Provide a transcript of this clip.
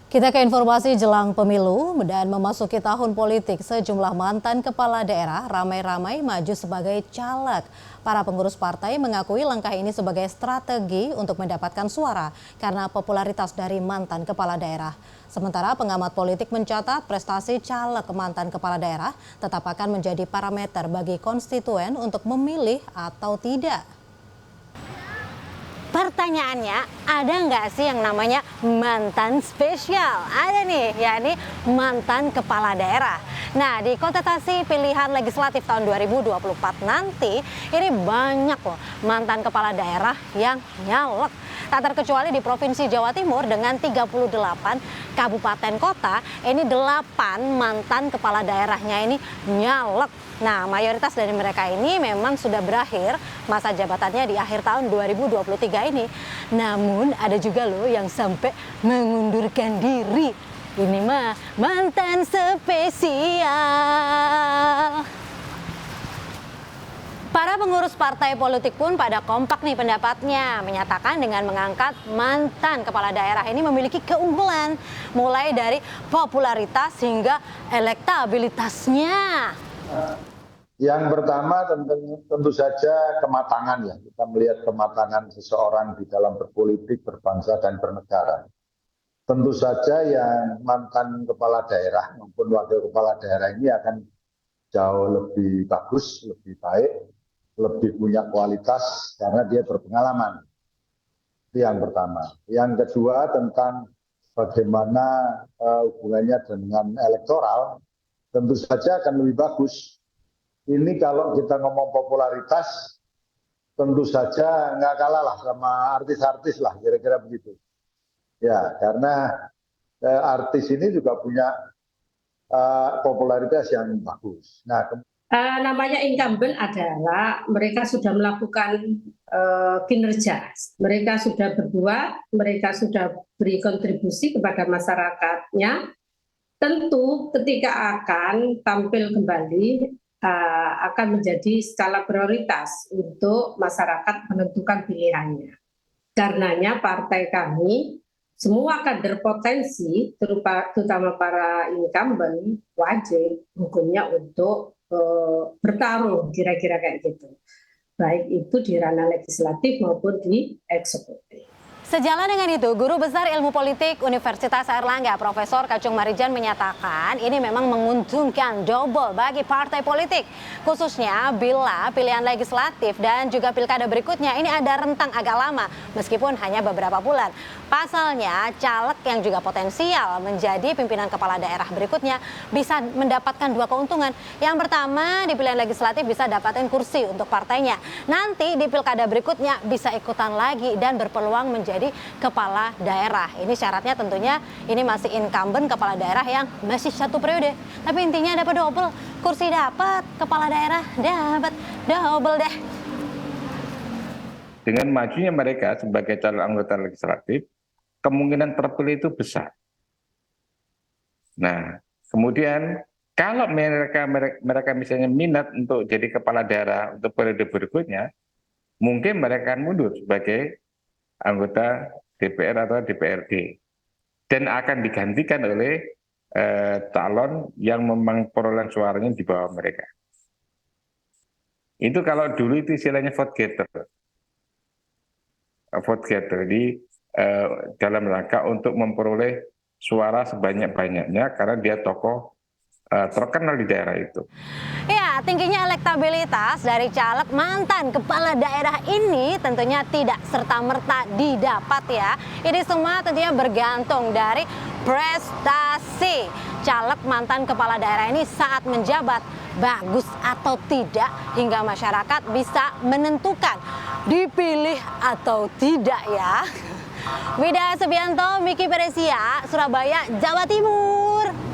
Kita ke informasi jelang pemilu dan memasuki tahun politik, sejumlah mantan kepala daerah ramai-ramai maju sebagai caleg. Para pengurus partai mengakui langkah ini sebagai strategi untuk mendapatkan suara karena popularitas dari mantan kepala daerah. Sementara pengamat politik mencatat prestasi caleg mantan kepala daerah tetap akan menjadi parameter bagi konstituen untuk memilih atau tidak. Pertanyaannya, ada nggak sih yang namanya mantan spesial? Ada nih, yakni mantan kepala daerah. Nah, di kontestasi pilihan legislatif tahun 2024 nanti, ini banyak loh mantan kepala daerah yang nyalek. Tak terkecuali di Provinsi Jawa Timur dengan 38 kabupaten kota, ini 8 mantan kepala daerahnya ini nyalek. Nah, mayoritas dari mereka ini memang sudah berakhir masa jabatannya di akhir tahun 2023 ini. Namun ada juga loh yang sampai mengundurkan diri. Ini mah mantan spesial. Para pengurus partai politik pun pada kompak nih pendapatnya, menyatakan dengan mengangkat mantan kepala daerah ini memiliki keunggulan, mulai dari popularitas hingga elektabilitasnya. Yang pertama tentu saja kematangan ya. Kita melihat kematangan seseorang di dalam berpolitik, berbangsa dan bernegara. Tentu saja yang mantan kepala daerah maupun wakil kepala daerah ini akan jauh lebih bagus, lebih baik, lebih punya kualitas karena dia berpengalaman. Itu yang pertama. Yang kedua tentang bagaimana hubungannya dengan elektoral, tentu saja akan lebih bagus. Ini kalau kita ngomong popularitas, tentu saja nggak kalah lah sama artis-artis lah, kira-kira begitu. Ya, karena artis ini juga punya popularitas yang bagus. Nah, namanya incumbent adalah mereka sudah melakukan kinerja, mereka sudah berbuat, mereka sudah beri kontribusi kepada masyarakatnya. Tentu ketika akan tampil kembali, akan menjadi skala prioritas untuk masyarakat menentukan pilihannya. Karenanya partai kami, semua kader potensi, terutama para incumbent, wajib hukumnya untuk bertarung, kira-kira kayak gitu. Baik itu di ranah legislatif maupun di eksekutif. Sejalan dengan itu, Guru Besar Ilmu Politik Universitas Airlangga, Profesor Kacung Marijan menyatakan ini memang menguntungkan double bagi partai politik. Khususnya bila pilihan legislatif dan juga pilkada berikutnya ini ada rentang agak lama, meskipun hanya beberapa bulan. Pasalnya, caleg yang juga potensial menjadi pimpinan kepala daerah berikutnya bisa mendapatkan dua keuntungan. Yang pertama, di pilihan legislatif bisa dapatin kursi untuk partainya. Nanti di pilkada berikutnya bisa ikutan lagi dan berpeluang menjadi kepala daerah. Ini syaratnya tentunya ini masih incumbent kepala daerah yang masih satu periode. Tapi intinya dapat double, kursi dapat, kepala daerah dapat double deh. Dengan majunya mereka sebagai calon anggota legislatif, kemungkinan terpilih itu besar. Nah, kemudian kalau mereka misalnya minat untuk jadi kepala daerah untuk periode berikutnya, mungkin mereka akan mundur sebagai anggota DPR atau DPRD dan akan digantikan oleh calon yang memang perolehan suaranya di bawah mereka. Itu kalau dulu itu istilahnya vote getter di dalam rangka untuk memperoleh suara sebanyak-banyaknya karena dia tokoh terkenal di daerah itu. Ya, tingginya elektabilitas dari caleg mantan kepala daerah ini tentunya tidak serta-merta didapat ya. Ini semua tentunya bergantung dari prestasi caleg mantan kepala daerah ini saat menjabat, bagus atau tidak, hingga masyarakat bisa menentukan dipilih atau tidak ya. Wida Subianto, Miki Peresia, Surabaya, Jawa Timur.